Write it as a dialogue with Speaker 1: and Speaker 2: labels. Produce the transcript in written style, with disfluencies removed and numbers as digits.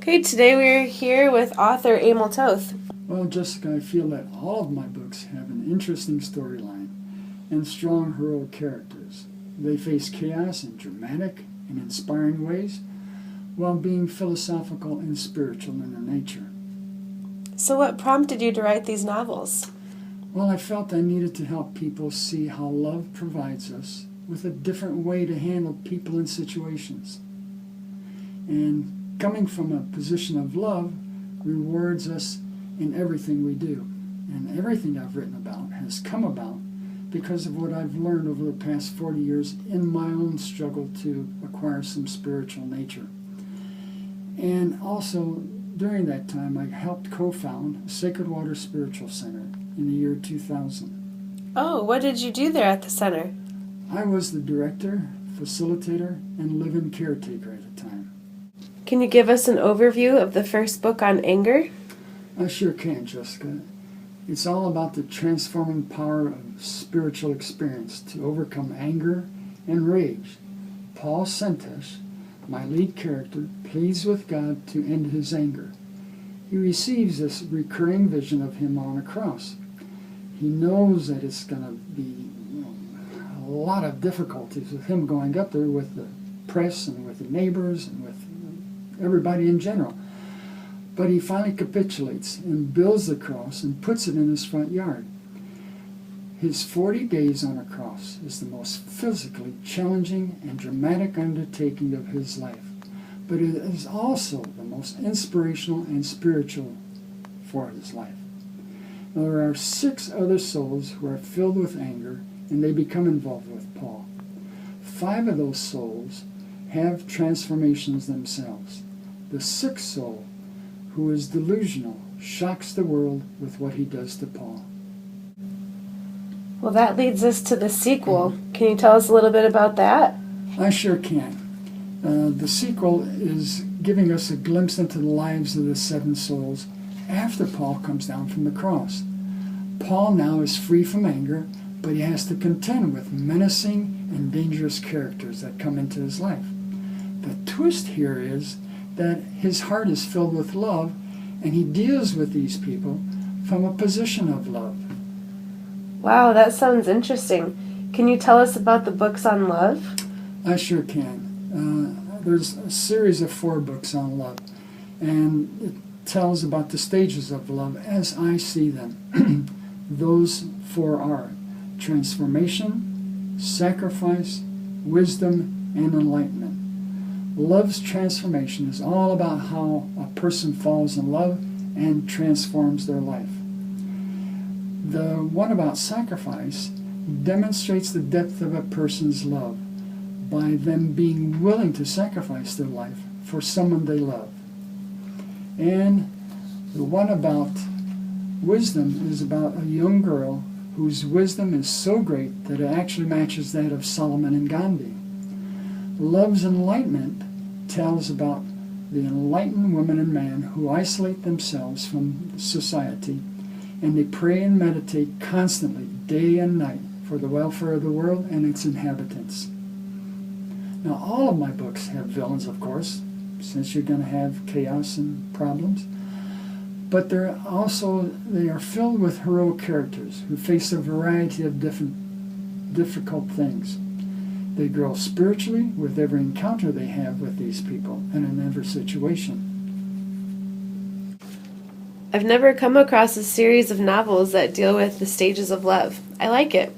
Speaker 1: Okay, today we're here with author Emil Toth.
Speaker 2: Well, Jessica, I feel that all of my books have an interesting storyline and strong heroic characters. They face chaos in dramatic and inspiring ways while being philosophical and spiritual in their nature.
Speaker 1: So what prompted you to write these novels?
Speaker 2: Well, I felt I needed to help people see how love provides us with a different way to handle people and situations. And coming from a position of love rewards us in everything we do. And everything I've written about has come about because of what I've learned over the past 40 years in my own struggle to acquire some spiritual nature. And also, during that time, I helped co-found Sacred Water Spiritual Center in the year 2000.
Speaker 1: Oh, what did you do there at the center?
Speaker 2: I was the director, facilitator, and live-in caretaker at the time.
Speaker 1: Can you give us an overview of the first book on anger?
Speaker 2: I sure can, Jessica. It's all about the transforming power of spiritual experience to overcome anger and rage. Paul Sentes, my lead character, pleads with God to end his anger. He receives this recurring vision of him on a cross. He knows that it's going to be a lot of difficulties with him going up there with the press and with the neighbors and with everybody in general. But he finally capitulates and builds the cross and puts it in his front yard. His 40 days on a cross is the most physically challenging and dramatic undertaking of his life, but it is also the most inspirational and spiritual for his life. Now, there are 6 other souls who are filled with anger, and they become involved with Paul. 5 of those souls have transformations themselves. The 6th soul, who is delusional, shocks the world with what he does to Paul.
Speaker 1: Well, that leads us to the sequel. Can you tell us a little bit about that?
Speaker 2: I sure can. The sequel is giving us a glimpse into the lives of the 7 souls after Paul comes down from the cross. Paul now is free from anger, but he has to contend with menacing and dangerous characters that come into his life. The twist here is that his heart is filled with love, and he deals with these people from a position of love.
Speaker 1: Wow, that sounds interesting. Can you tell us about the books on love?
Speaker 2: I sure can. There's a series of 4 books on love, and it tells about the stages of love as I see them. Those 4 are transformation, sacrifice, wisdom, and enlightenment. Love's transformation is all about how a person falls in love and transforms their life. The one about sacrifice demonstrates the depth of a person's love by them being willing to sacrifice their life for someone they love. And the one about wisdom is about a young girl whose wisdom is so great that it actually matches that of Solomon and Gandhi. Love's enlightenment tells about the enlightened woman and man who isolate themselves from society, and they pray and meditate constantly, day and night, for the welfare of the world and its inhabitants. Now, all of my books have villains, of course, since you're going to have chaos and problems. But they are filled with heroic characters who face a variety of difficult things. They grow spiritually with every encounter they have with these people and in every situation.
Speaker 1: I've never come across a series of novels that deal with the stages of love. I like it.